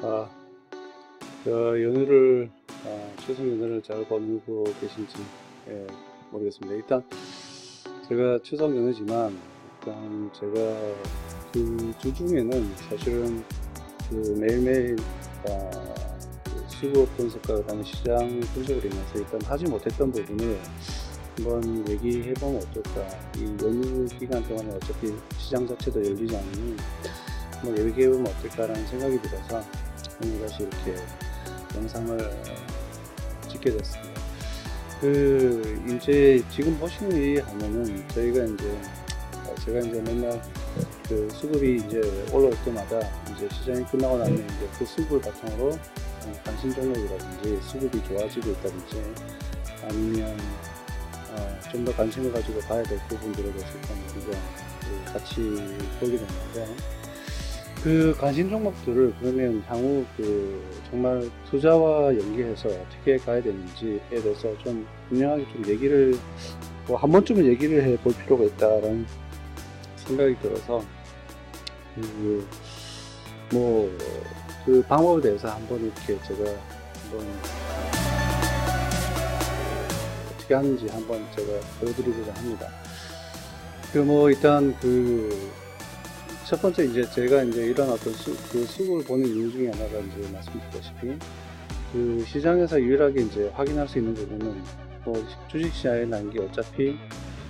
아, 연휴를, 추석 연휴를 잘 보내고 계신지, 예, 모르겠습니다. 일단, 제가 추석 연휴지만, 일단, 제가 그 주중에는 사실은 그 매일매일, 그 수급 분석과 그다음에 시장 분석을 인해서 일단 하지 못했던 부분을 한번 얘기해보면 어떨까. 이 연휴 기간 동안에 어차피 시장 자체도 열리지 않으니, 한번 얘기해보면 어떨까라는 생각이 들어서, 오늘 다시 이렇게 영상을 찍게 됐습니다. 이제 지금 보시는 이 화면은 제가 이제 맨날 그 수급이 이제 올라올 때마다 이제 시장이 끝나고 나면 이제 그 수급을 바탕으로 관심 종목이라든지 수급이 좋아지고 있다든지 아니면 좀 더 관심을 가지고 봐야 될 부분들에 대해서 우리가 같이 보게 됐는데, 그 관심 종목들을 그러면 향후 정말 투자와 연계해서 어떻게 가야 되는지에 대해서 좀 분명하게 좀 얘기를 한 번쯤은 얘기를 해 볼 필요가 있다라는 생각이 들어서 그 방법에 대해서 한번 이렇게 제가 한번 어떻게 하는지 한번 제가 보여드리고자 합니다. 일단 첫 번째 이제 제가 이제 이런 어떤 수급을 보는 이유 중에 하나가 이제 말씀드렸다시피 그 시장에서 유일하게 이제 확인할 수 있는 부분은 주식시장에 난 게 어차피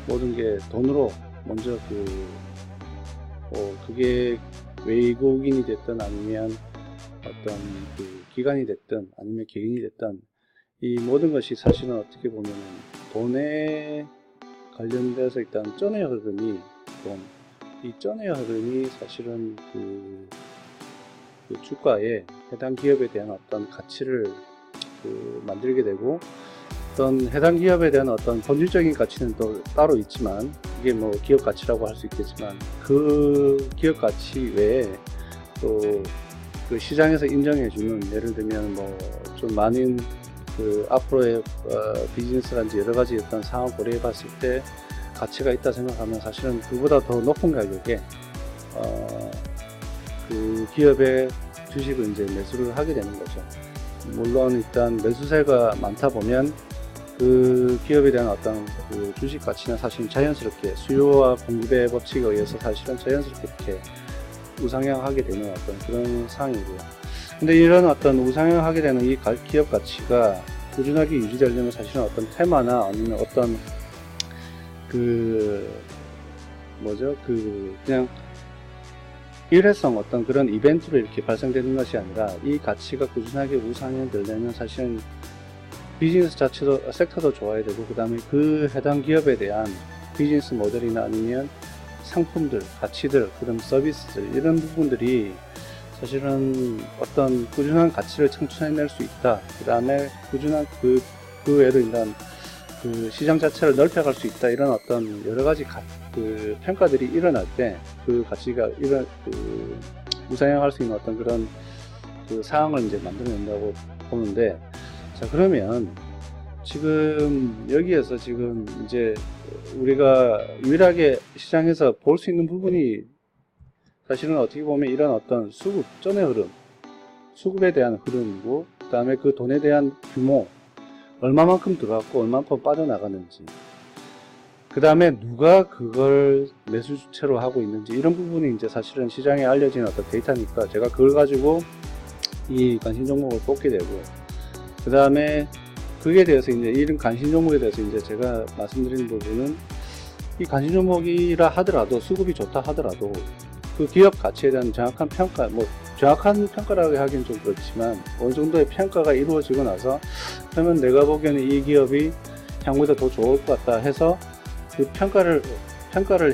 모든 게 돈으로 먼저 그게 외국인이 됐든 아니면 어떤 기관이 됐든 아니면 개인이 됐든 이 모든 것이 사실은 어떻게 보면은 돈에 관련돼서 일단 전의 흐름이 이 전의 흐름이 사실은 그 주가에 해당 기업에 대한 어떤 가치를 만들게 되고, 어떤 해당 기업에 대한 어떤 본질적인 가치는 또 따로 있지만, 이게 기업 가치라고 할 수 있겠지만, 그 기업 가치 외에 또 그 시장에서 인정해주는, 예를 들면 좀 많은 앞으로의 비즈니스라든지 여러 가지 어떤 상황을 고려해 봤을 때 가치가 있다 생각하면 사실은 그보다 더 높은 가격에 그 기업의 주식을 이제 매수를 하게 되는 거죠. 물론 일단 매수세가 많다 보면 그 기업에 대한 어떤 주식 가치는 사실 자연스럽게 수요와 공급의 법칙에 의해서 사실은 자연스럽게 이렇게 우상향하게 되는 어떤 그런 상황이고요. 근데 이런 어떤 우상향하게 되는 이 기업 가치가 꾸준하게 유지되려면 사실은 어떤 테마나 아니면 어떤 그냥 일회성 어떤 그런 이벤트로 이렇게 발생되는 것이 아니라, 이 가치가 꾸준하게 우상향되려면 사실은 비즈니스 자체도, 섹터도 좋아야 되고, 그 다음에 그 해당 기업에 대한 비즈니스 모델이나 아니면 상품들, 가치들, 그런 서비스들, 이런 부분들이 사실은 어떤 꾸준한 가치를 창출해낼 수 있다. 그 다음에 꾸준한 그 외로 일단 시장 자체를 넓혀갈 수 있다. 이런 어떤 여러 가지 평가들이 일어날 때 그 가치가 우상향할 수 있는 어떤 그런 상황을 이제 만들어낸다고 보는데, 자, 그러면 지금 여기에서 지금 이제 우리가 유일하게 시장에서 볼 수 있는 부분이 사실은 어떻게 보면 이런 어떤 전의 흐름, 수급에 대한 흐름이고, 그 다음에 그 돈에 대한 규모, 얼마만큼 들어갔고 얼마만큼 빠져나가는지, 그 다음에 누가 그걸 매수 주체로 하고 있는지, 이런 부분이 이제 사실은 시장에 알려진 어떤 데이터니까 제가 그걸 가지고 이 관심 종목을 뽑게 되고, 그 다음에 그에 대해서 이제 이런 관심 종목에 대해서 이제 제가 말씀드리는 부분은, 이 관심 종목이라 하더라도, 수급이 좋다 하더라도 그 기업 가치에 대한 정확한 평가, 정확한 평가라고 하기는 좀 그렇지만 어느 정도의 평가가 이루어지고 나서, 그러면 내가 보기에는 이 기업이 향후에 더 좋을 것 같다 해서 그 평가를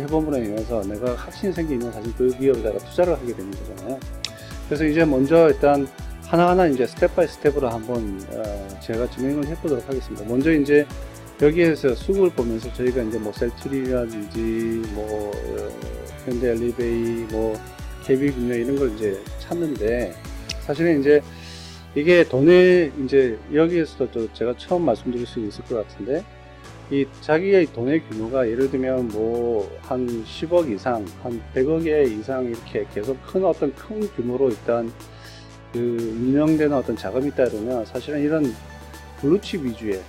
해봄으로 인해서 내가 확신이 생기면 사실 그 기업에다가 투자를 하게 되는 거잖아요. 그래서 이제 먼저 일단 하나하나 이제 스텝 바이 스텝으로 한번 제가 진행을 해보도록 하겠습니다. 먼저 이제 여기에서 수급을 보면서 저희가 이제 셀트리라든지 현대 엘리베이, KB금융 이런 걸 이제 찾는데, 사실은 이제 이게 돈의 이제 여기에서도 제가 처음 말씀드릴 수 있을 것 같은데, 이 자기의 돈의 규모가 예를 들면 한 10억 이상, 한 100억 이상 이렇게 계속 큰 어떤 큰 규모로 일단 그 운영되는 어떤 자금이 있다 그러면 사실은 이런 블루칩 위주의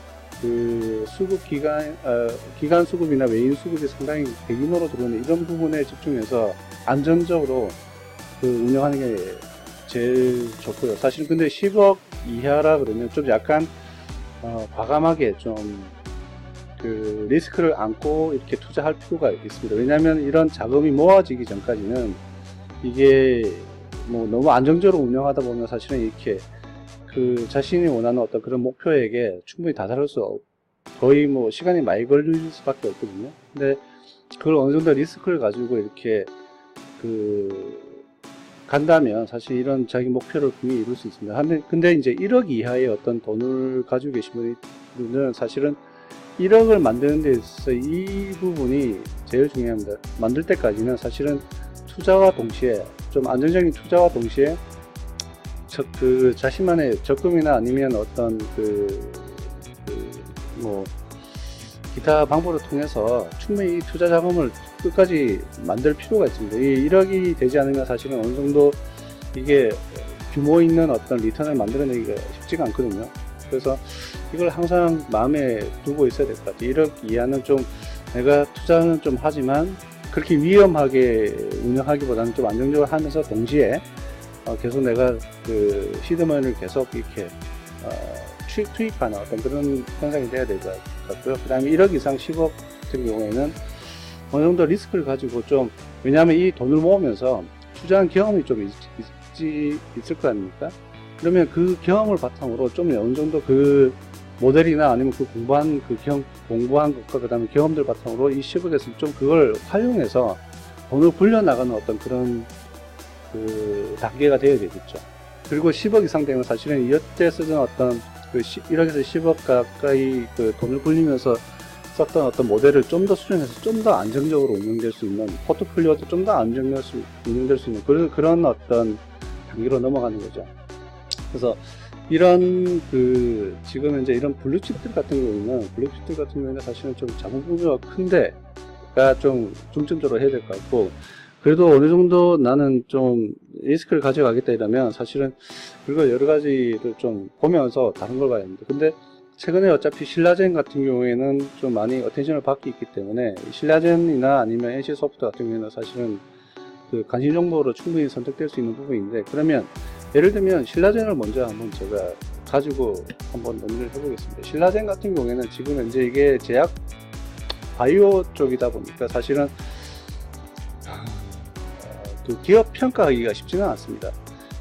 그 수급 기관 수급이나 외인 수급이 상당히 대규모로 들어오는 이런 부분에 집중해서 안정적으로 그 운영하는 게 제일 좋고요. 사실 근데 10억 이하라 그러면 좀 약간 과감하게 좀 그 리스크를 안고 이렇게 투자할 필요가 있습니다. 왜냐하면 이런 자금이 모아지기 전까지는 이게 뭐 너무 안정적으로 운영하다 보면 사실은 이렇게 그 자신이 원하는 어떤 그런 목표에게 충분히 다다를 수 없고 거의 뭐 시간이 많이 걸릴 수밖에 없거든요. 근데 그걸 어느 정도 리스크를 가지고 이렇게 그 간다면 사실 이런 자기 목표를 분명히 이룰 수 있습니다. 근데 이제 1억 이하의 어떤 돈을 가지고 계신 분들은 사실은 1억을 만드는 데 있어서 이 부분이 제일 중요합니다. 만들 때까지는 사실은 투자와 동시에 좀 안정적인 투자와 동시에 그 자신만의 적금이나 아니면 어떤 뭐 기타 방법을 통해서 충분히 이 투자 자금을 끝까지 만들 필요가 있습니다. 이 1억이 되지 않으면 사실은 어느 정도 이게 규모 있는 어떤 리턴을 만들어내기가 쉽지가 않거든요. 그래서 이걸 항상 마음에 두고 있어야 될 것 같아요. 1억 이하는 좀 내가 투자는 좀 하지만 그렇게 위험하게 운영하기보다는 좀 안정적으로 하면서 동시에 계속 내가 그 시드머니를 계속 이렇게 투입하는 어떤 그런 현상이 돼야 될 것 같고요. 그 다음에 1억 이상 10억 같은 경우에는 어느 정도 리스크를 가지고 좀, 왜냐하면 이 돈을 모으면서 투자한 경험이 좀 있을 거 아닙니까? 그러면 그 경험을 바탕으로 좀 어느 정도 그 모델이나 아니면 그 공부한 것과 그 다음에 경험들 바탕으로 이 10억에서 좀 그걸 활용해서 돈을 불려나가는 어떤 그런 그 단계가 되어야 되겠죠. 그리고 10억 이상 되면 사실은 이때 쓰던 어떤 그 1억에서 10억 가까이 그 돈을 불리면서 썼던 어떤 모델을 좀 더 수정해서 좀 더 안정적으로 운영될 수 있는, 포트폴리오도 좀 더 안정적으로 운영될 수 있는 그런 어떤 단계로 넘어가는 거죠. 그래서 이런 지금 현재 이런 블루칩들 같은 경우에는 사실은 좀 자본 규모가 큰데가 좀 중점적으로 해야 될 것 같고, 그래도 어느 정도 나는 좀 리스크를 가져가겠다 이러면 사실은 그리고 여러 가지를 좀 보면서 다른 걸 봐야 합니다. 근데 최근에 어차피 신라젠 같은 경우에는 좀 많이 어텐션을 받고 있기 때문에 신라젠이나 아니면 NC소프트 같은 경우에는 사실은 그 관심 정보로 충분히 선택될 수 있는 부분인데, 그러면 예를 들면 신라젠을 먼저 한번 제가 가지고 한번 논의를 해보겠습니다. 신라젠 같은 경우에는 지금 현재 이게 제약 바이오 쪽이다 보니까 사실은 그 기업 평가하기가 쉽지는 않습니다.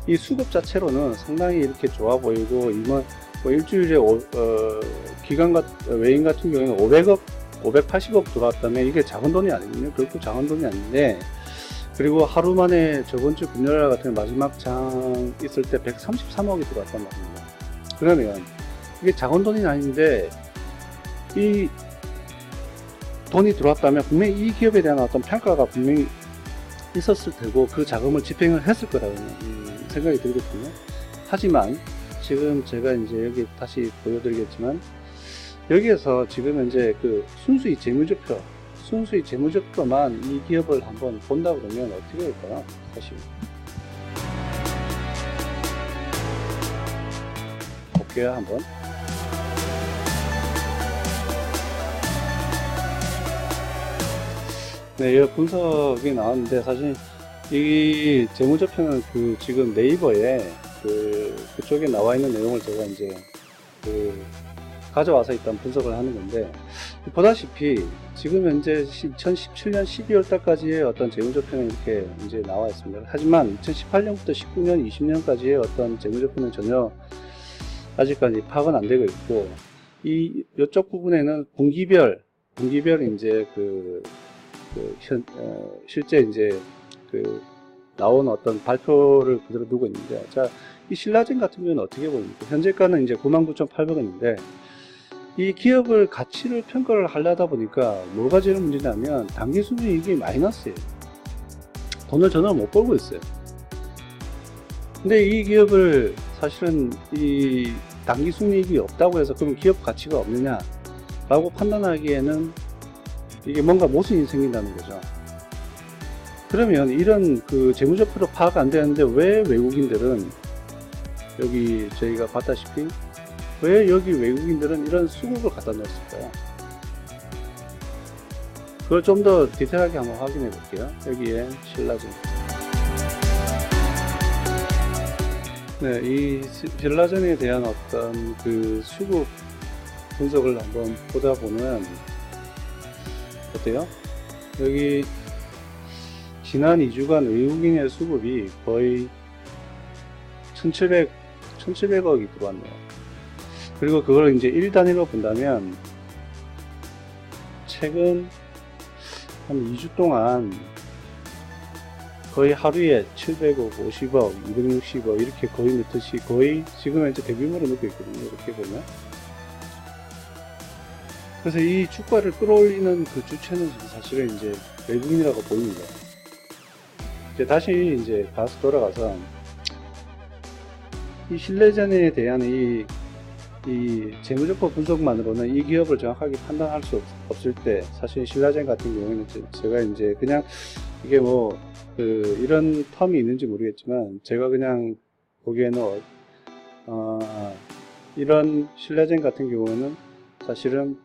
이 수급 자체로는 상당히 이렇게 좋아 보이고, 이번 뭐 일주일에 외인 같은 경우에는 500억, 580억 들어왔다면 이게 작은 돈이 아니거든요. 결코 작은 돈이 아닌데, 그리고 하루 만에 저번주 금요일 같은 마지막 장 있을 때 133억이 들어왔단 말입니다. 그러면 이게 작은 돈이 아닌데 이 돈이 들어왔다면 분명히 이 기업에 대한 어떤 평가가 분명히 있었을 테고 그 자금을 집행을 했을 거라고 생각이 들거든요. 하지만 지금 제가 이제 여기 다시 보여드리겠지만, 여기에서 지금 현재 그 순수히 재무제표만 이 기업을 한번 본다 그러면 어떻게 될까요? 사실 볼게요. 한번 네, 이 분석이 나왔는데, 사실 이 재무제표는 그 지금 네이버에 그쪽에 나와 있는 내용을 제가 이제 가져와서 일단 분석을 하는 건데, 보다시피 지금 현재 2017년 12월 달까지의 어떤 재무제표는 이렇게 이제 나와 있습니다. 하지만 2018년부터 19년, 20년까지의 어떤 재무제표는 전혀 아직까지 파악은 안 되고 있고, 이쪽 부분에는 분기별 이제 실제 이제 나온 어떤 발표를 그대로 두고 있는데, 자, 이 신라젠 같은 경우는 어떻게 보입니까? 현재가는 이제 99,800원인데, 이 기업을 가치를 평가를 하려다 보니까 뭐가 제일 문제냐면 단기 순이익이 마이너스예요. 돈을 전혀 못 벌고 있어요. 근데 이 기업을 사실은 이 단기 순이익이 없다고 해서 그럼 기업 가치가 없느냐 라고 판단하기에는 이게 뭔가 모순이 생긴다는 거죠. 그러면 이런 재무제표로 파악 안 되는데 왜 외국인들은 여기 저희가 봤다시피 왜 여기 외국인들은 이런 수급을 갖다 놓았을까요? 그걸 좀 더 디테일하게 한번 확인해 볼게요. 여기에 신라젠. 네, 이 신라젠에 대한 어떤 그 수급 분석을 한번 보다 보면 어때요? 여기 지난 2주간 외국인의 수급이 거의 1700억이 들어왔네요. 그리고 그걸 이제 1단위로 본다면 최근 한 2주 동안 거의 하루에 700억, 50억, 260억 이렇게 거의 넣듯이 거의 지금 현재 대규모로 넣고 있거든요. 이렇게 보면. 그래서 이 주가를 끌어올리는 그 주체는 사실은 이제 외국인이라고 보입니다. 이제 다시 이제 돌아가서 이 신라젠에 대한 이 재무조건 분석만으로는 이 기업을 정확하게 판단할 수 없을 때, 사실 신라젠 같은 경우에는 제가 이제 그냥 이게 뭐 이런 텀이 있는지 모르겠지만 제가 그냥 보기에는 이런 신라젠 같은 경우에는 사실은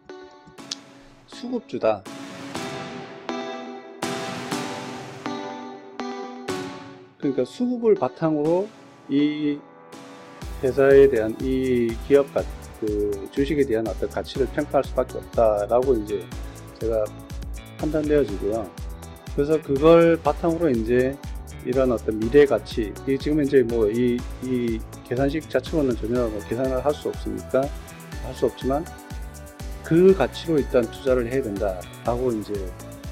수급주다. 그러니까 수급을 바탕으로 이 회사에 대한 이 기업 그 주식에 대한 어떤 가치를 평가할 수밖에 없다라고 이제 제가 판단되어지고요. 그래서 그걸 바탕으로 이제 이런 어떤 미래 가치, 이 지금 이제 뭐 이 계산식 자체로는 전혀 뭐 계산을 할 수 없으니까 할 수 없지만 그 가치로 일단 투자를 해야 된다라고 이제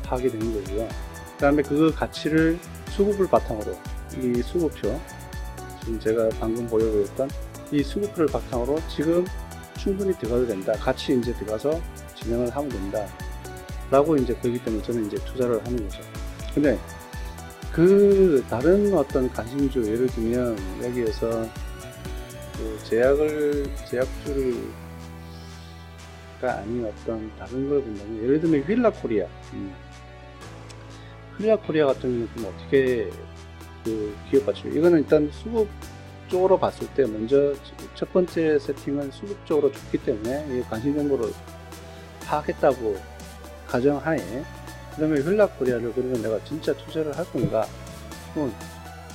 하게 되는 거고요. 그 다음에 그 가치를 수급을 바탕으로 이 수급표, 지금 제가 방금 보여드렸던 이 수급표를 바탕으로 지금 충분히 들어가도 된다, 같이 이제 들어가서 진행을 하면 된다 라고 이제 그렇기 때문에 저는 이제 투자를 하는 거죠. 근데 그 다른 어떤 관심주, 예를 들면 여기에서 그 제약주가 아닌 어떤 다른 걸 본다면, 예를 들면 휠라코리아 같은 경우는 어떻게 그 기업 가치, 이거는 일단 수급 쪽으로 봤을 때 먼저 첫 번째 세팅은 수급 쪽으로 좋기 때문에 관심 정보를 파악했다고 가정하에, 그 다음에 휠라코리아를 그러면 내가 진짜 투자를 할 건가?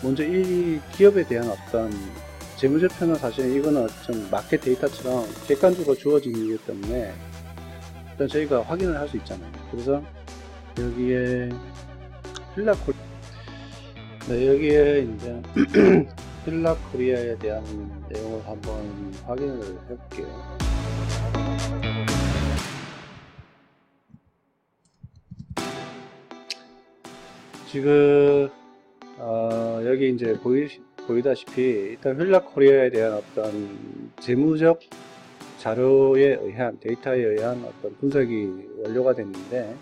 먼저 이 기업에 대한 어떤 재무제표는 사실 이거는 좀 마켓 데이터처럼 객관적으로 주어진 이기 때문에 일단 저희가 확인을 할 수 있잖아요. 그래서 여기에 여기에 이제 휠라코리아에 대한 내용을 한번 확인을 해볼게요. 지금 여기 이제 보이다시피 일단 휠라코리아에 대한 어떤 재무적 자료에 의한, 데이터에 의한 어떤 분석이 완료가 됐는데,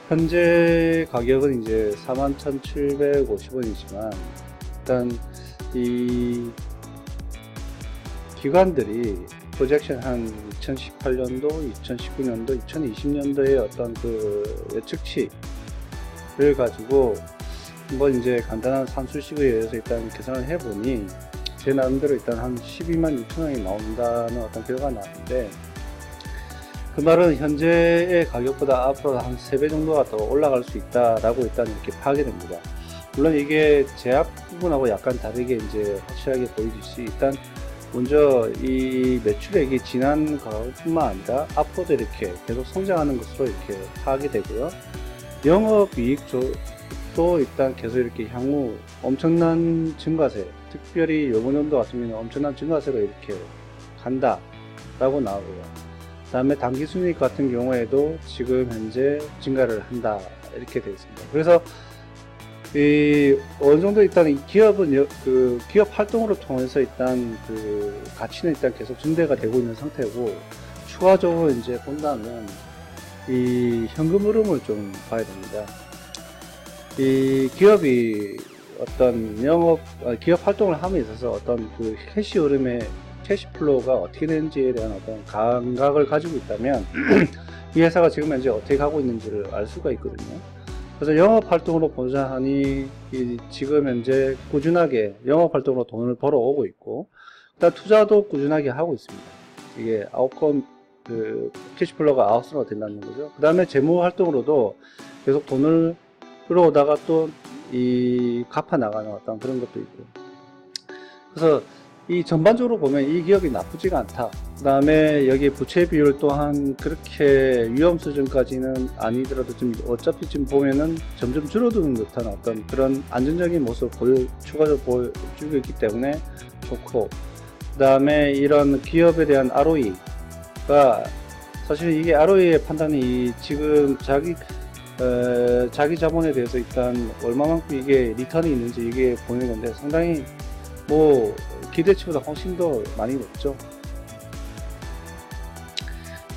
현재 가격은 이제 41,750원이지만 일단 이 기관들이 프로젝션 한 2018년도, 2019년도, 2020년도의 어떤 그 예측치를 가지고 한번 이제 간단한 산술식에 의해서 일단 계산을 해보니 제 나름대로 일단 한 12만 6천원이 나온다는 어떤 결과가 나왔는데, 그 말은 현재의 가격보다 앞으로 한 3배 정도가 더 올라갈 수 있다라고 일단 이렇게 파악이 됩니다. 물론 이게 제약 부분하고 약간 다르게 이제 확실하게 보이듯이, 일단 먼저 이 매출액이 지난 가격뿐만 아니라 앞으로도 이렇게 계속 성장하는 것으로 이렇게 파악이 되고요. 영업이익도 일단 계속 이렇게 향후 엄청난 증가세, 특별히 이번 연도 같은 경우는 엄청난 증가세로 이렇게 간다라고 나오고요. 그 다음에 당기순이익 같은 경우에도 지금 현재 증가를 한다, 이렇게 되어 있습니다. 그래서 어느 정도 일단 이 기업은 그 기업 활동으로 통해서 일단 그 가치는 일단 계속 증대가 되고 있는 상태고, 추가적으로 이제 본다면 이 현금 흐름을 좀 봐야 됩니다. 이 기업이 어떤 기업 활동을 함에 있어서 어떤 그 캐시 흐름의 캐시플로우가 어떻게 되는지에 대한 어떤 감각을 가지고 있다면 이 회사가 지금 현재 어떻게 가고 있는지를 알 수가 있거든요. 그래서 영업 활동으로 보자 하니 지금 현재 꾸준하게 영업 활동으로 돈을 벌어오고 있고, 그다음 투자도 꾸준하게 하고 있습니다. 이게 아웃컴 캐시플로우가 아웃으로 된다는 거죠. 그 다음에 재무 활동으로도 계속 돈을 끌어오다가 또 이 갚아 나가는 어떤 그런 것도 있고, 그래서 이 전반적으로 보면 이 기업이 나쁘지가 않다. 그 다음에 여기 부채 비율 또한 그렇게 위험 수준까지는 아니더라도 좀 어차피 지금 보면은 점점 줄어드는 듯한 어떤 그런 안정적인 모습을 추가적으로 보여주고 있기 때문에 좋고, 그 다음에 이런 기업에 대한 ROE가 사실 이게 ROE의 판단이 지금 자기 자본에 대해서 일단 얼마만큼 이게 리턴이 있는지 이게 보이는 건데, 상당히 뭐 기대치보다 훨씬 더 많이 높죠.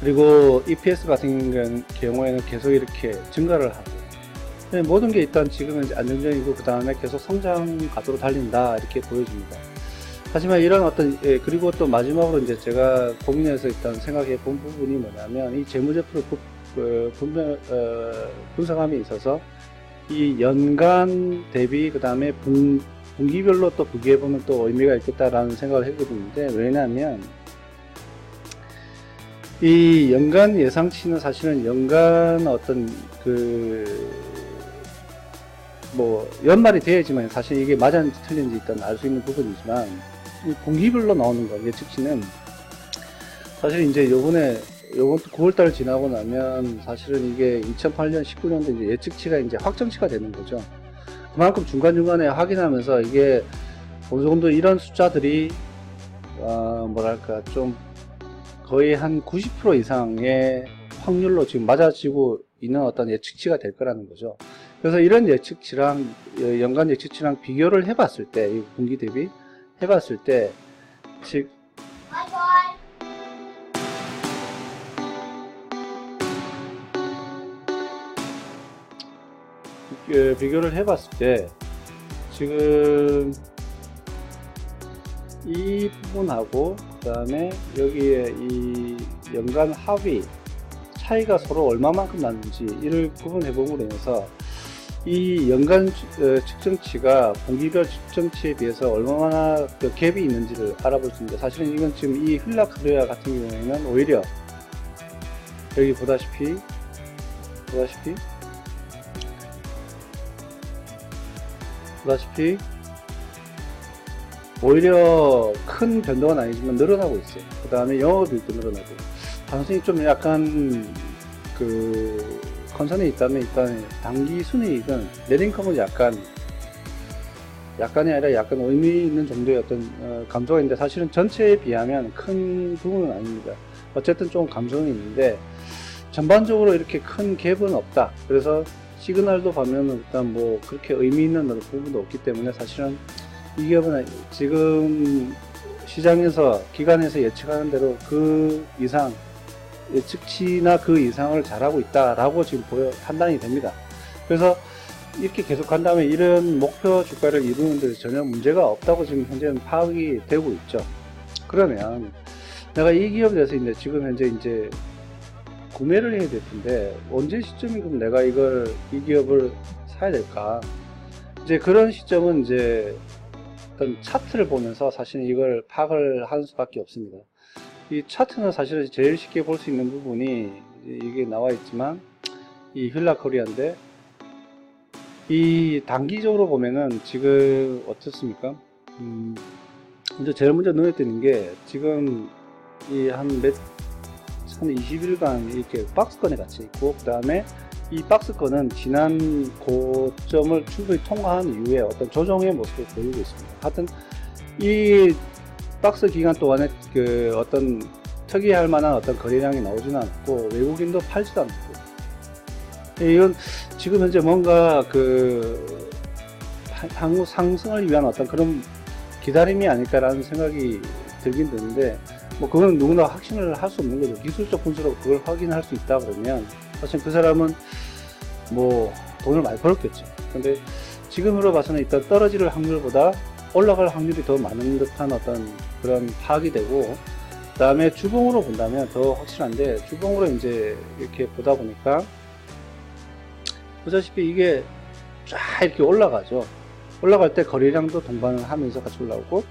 그리고 EPS 같은 경우에는 계속 이렇게 증가를 하고, 모든 게 일단 지금은 이제 안정적이고 그 다음에 계속 성장 가도로 달린다 이렇게 보여집니다. 하지만 이런 어떤 그리고 또 마지막으로 이제 제가 고민해서 일단 생각해 본 부분이 뭐냐면, 이 재무제표를 분석함에 있어서 이 연간 대비 그 다음에 분기별로 또 비교해보면 또 의미가 있겠다라는 생각을 해보는데, 왜냐하면 이 연간 예상치는 사실은 연간 어떤 뭐 연말이 돼야지만 사실 이게 맞았는지 틀린지 일단 알 수 있는 부분이지만, 이 분기별로 나오는 거 예측치는 사실 이제 요번 9월달 지나고 나면 사실은 이게 2008년 19년도 이제 예측치가 이제 확정치가 되는 거죠. 그만큼 중간중간에 확인하면서 이게 어느 정도 이런 숫자들이 뭐랄까 좀 거의 한 90% 이상의 확률로 지금 맞아지고 있는 어떤 예측치가 될 거라는 거죠. 그래서 이런 예측치랑 연간 예측치랑 비교를 해봤을 때, 이 분기 대비 해봤을 때 비교를 해봤을 때 지금 이 부분하고 그 다음에 여기에 이 연간 합의 차이가 서로 얼마만큼 나는지 이를 구분해 봄으로 인해서 이 연간 측정치가 분기별 측정치에 비해서 얼마나 갭이 있는지를 알아볼 수 있는데, 사실은 이건 지금 이 휠라코리아 같은 경우에는 오히려 여기 보다시피 오히려 큰 변동은 아니지만 늘어나고 있어요. 그 다음에 영업이익도 늘어나고, 단순히 좀 약간 컨선이 있다면 일단 단기 순이익은 넷인컴은 약간이 아니라 약간 의미 있는 정도의 어떤 감소가 있는데, 사실은 전체에 비하면 큰 부분은 아닙니다. 어쨌든 좀 감소는 있는데 전반적으로 이렇게 큰 갭은 없다. 그래서 시그널도 보면 일단 뭐 그렇게 의미 있는 부분도 없기 때문에, 사실은 이 기업은 지금 시장에서 기관에서 예측하는 대로 그 이상 예측치나 그 이상을 잘하고 있다라고 지금 판단이 됩니다. 그래서 이렇게 계속 간다면 이런 목표 주가를 이루는 데 전혀 문제가 없다고 지금 현재는 파악이 되고 있죠. 그러면 내가 이 기업에 대해서 지금 현재 이제 구매를 해야 될 텐데, 언제 시점이 그럼 내가 이 기업을 사야 될까? 이제 그런 시점은 이제 어떤 차트를 보면서 사실 이걸 파악을 하는 수밖에 없습니다. 이 차트는 사실은 제일 쉽게 볼 수 있는 부분이 이게 나와 있지만 이 휠라코리아인데, 이 단기적으로 보면은 지금 어떻습니까? 이제 제일 먼저 눈에 띄는 게 지금 이 한 20일간 이렇게 박스권에 같이 있고, 그 다음에 이 박스권은 지난 고점을 충분히 통과한 이후에 어떤 조정의 모습을 보이고 있습니다. 하여튼 이 박스 기간 동안에 어떤 특이할 만한 어떤 거래량이 나오지는 않았고, 외국인도 팔지도 않고, 이건 지금 현재 뭔가 향후 상승을 위한 어떤 그런 기다림이 아닐까라는 생각이 들긴 드는데, 뭐 그건 누구나 확신을 할 수 없는 거죠. 기술적 분석으로 그걸 확인할 수 있다 그러면 사실 그 사람은 뭐 돈을 많이 벌었겠죠. 근데 지금으로 봐서는 일단 떨어질 확률보다 올라갈 확률이 더 많은 듯한 어떤 그런 파악이 되고, 그 다음에 주봉으로 본다면 더 확실한데, 주봉으로 이제 이렇게 보다 보니까 보다시피 이게 쫙 이렇게 올라가죠. 올라갈 때 거래량도 동반을 하면서 같이 올라오고,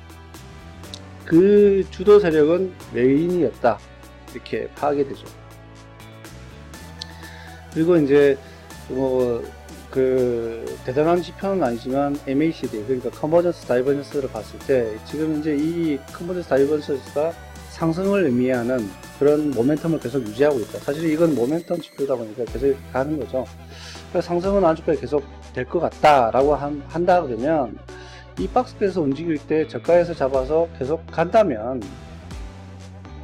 그 주도 세력은 외인이었다, 이렇게 파악이 되죠. 그리고 이제 대단한 지표는 아니지만 MACD, 그러니까 컨버전스 다이버전스를 봤을 때 지금 이제 이 컨버전스 다이버전스가 상승을 의미하는 그런 모멘텀을 계속 유지하고 있다. 사실 이건 모멘텀 지표다 보니까 계속 가는 거죠. 그러니까 상승은 안쪽까지 계속 될 것 같다라고 한다 그러면, 이 박스에서 움직일 때 저가에서 잡아서 계속 간다면,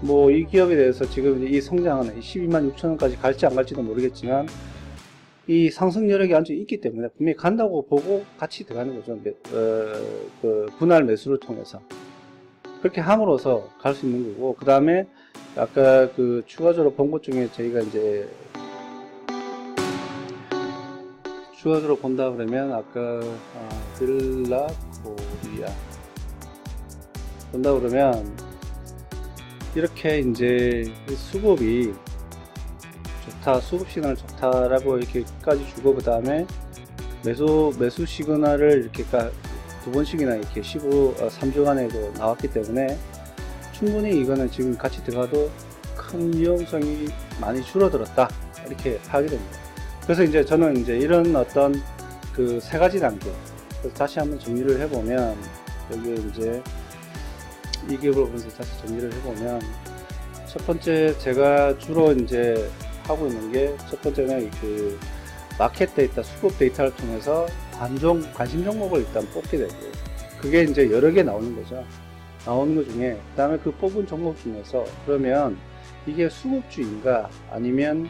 뭐 이 기업에 대해서 지금 이 성장은 126,000원까지 갈지 안 갈지도 모르겠지만, 이 상승 여력이 안쪽에 있기 때문에 분명히 간다고 보고 같이 들어가는 거죠. 그 분할 매수를 통해서 그렇게 함으로써 갈 수 있는 거고, 그 다음에 아까 그 추가적으로 본 것 중에 저희가 이제 추가적으로 본다 그러면, 아까 들라 코리아 본다 그러면 이렇게 이제 수급이 좋다, 수급 시그널 좋다라고 이렇게까지 주고, 그 다음에 매수 시그널을 이렇게 두 번씩이나 이렇게 3주간에도 나왔기 때문에 충분히 이거는 지금 같이 들어가도 큰 위험성이 많이 줄어들었다, 이렇게 파악이 됩니다. 그래서 이제 저는 이제 이런 어떤 그 세 가지 단계, 그래서 다시 한번 정리를 해보면, 여기에 이제 이 기업을 보면서 다시 정리를 해보면, 첫 번째 제가 주로 이제 하고 있는 게, 첫 번째는 그 마켓 데이터, 수급 데이터를 통해서 관심 종목을 일단 뽑게 되고, 그게 이제 여러 개 나오는 거죠. 나오는 것 중에, 그 다음에 그 뽑은 종목 중에서 그러면 이게 수급주인가 아니면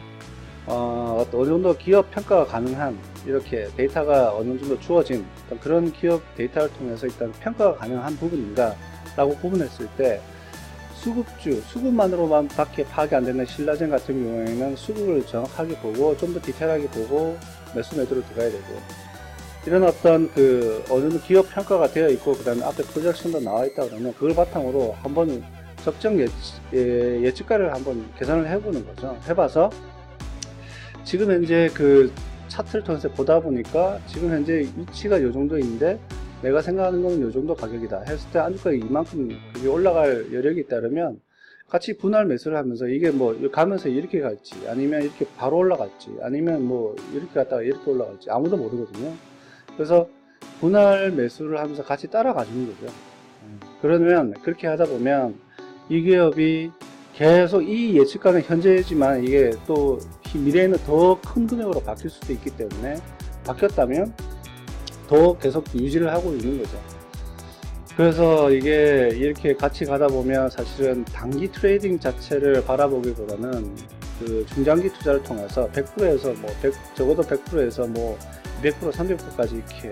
어느 정도 기업 평가가 가능한, 이렇게 데이터가 어느 정도 주어진 그런 기업 데이터를 통해서 일단 평가가 가능한 부분인가 라고 구분했을 때, 수급만으로만 밖에 파악이 안 되는 신라젠 같은 경우에는 수급을 정확하게 보고 좀 더 디테일하게 보고 매수 매도로 들어가야 되고, 이런 어떤 어느 정도 기업 평가가 되어 있고, 그 다음에 앞에 프로젝션도 나와 있다 그러면 그걸 바탕으로 한번 적정 예측가를 한번 계산을 해보는 거죠. 해봐서 지금 현재 그 차트를 통해서 보다 보니까 지금 현재 위치가 이 정도 있는데, 내가 생각하는 거는 이 정도 가격이다 했을 때 안주가가 이만큼 그게 올라갈 여력이 있다면 같이 분할 매수를 하면서, 이게 뭐 가면서 이렇게 갈지 아니면 이렇게 바로 올라갈지 아니면 뭐 이렇게 갔다가 이렇게 올라갈지 아무도 모르거든요. 그래서 분할 매수를 하면서 같이 따라가 주는 거죠. 그러면 그렇게 하다 보면 이 기업이 계속, 이 예측가는 현재지만 이게 또 미래에는 더 큰 금액으로 바뀔 수도 있기 때문에, 바뀌었다면 더 계속 유지를 하고 있는 거죠. 그래서 이게 이렇게 같이 가다 보면 사실은 단기 트레이딩 자체를 바라보기보다는 그 중장기 투자를 통해서 100%에서 적어도 100%에서 200%, 300%까지 이렇게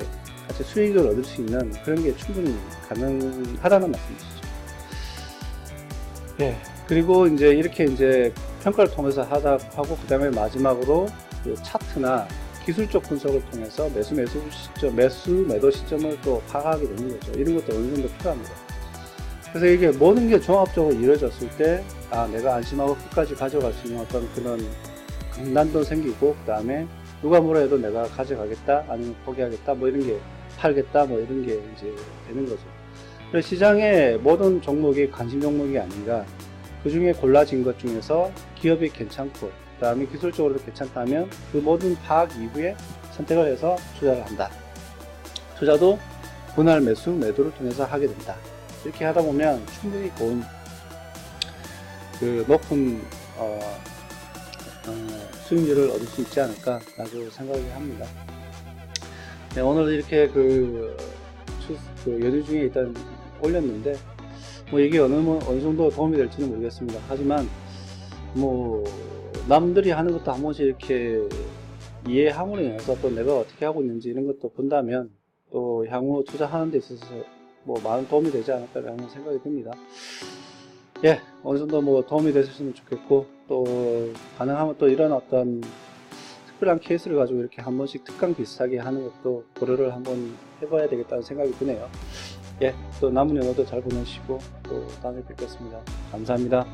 같이 수익을 얻을 수 있는 그런 게 충분히 가능하다는 말씀이시죠. 예. 그리고 이제 이렇게 이제 평가를 통해서 하고, 그 다음에 마지막으로 그 차트나 기술적 분석을 통해서 매수 매도 시점을 또 파악하게 되는 거죠. 이런 것도 어느 정도 필요합니다. 그래서 이게 모든 게 종합적으로 이루어졌을 때, 내가 안심하고 끝까지 가져갈 수 있는 어떤 그런 강단도 생기고, 그 다음에 누가 뭐라 해도 내가 가져가겠다, 아니면 포기하겠다, 뭐 이런 게 팔겠다, 뭐 이런 게 이제 되는 거죠. 그래서 시장의 모든 종목이 관심 종목이 아닌가, 그 중에 골라진 것 중에서 기업이 괜찮고, 그 다음에 기술적으로 괜찮다면 그 모든 파악 이후에 선택을 해서 투자를 한다. 투자도 분할 매도를 통해서 하게 된다. 이렇게 하다 보면 충분히 높은 수익률을 얻을 수 있지 않을까 라고 생각을 합니다. 네, 오늘 이렇게 연휴 중에 일단 올렸는데, 이게 어느 정도 도움이 될지는 모르겠습니다. 하지만 남들이 하는 것도 한 번씩 이렇게 이해함으로 인해서 또 내가 어떻게 하고 있는지 이런 것도 본다면, 또 향후 투자하는 데 있어서 많은 도움이 되지 않을까라는 생각이 듭니다. 예, 어느 정도 도움이 되셨으면 좋겠고, 또 가능하면 또 이런 어떤 특별한 케이스를 가지고 이렇게 한 번씩 특강 비슷하게 하는 것도 고려를 한번 해봐야 되겠다는 생각이 드네요. 예, 또 남은 연휴도 잘 보내시고 또 다음에 뵙겠습니다. 감사합니다.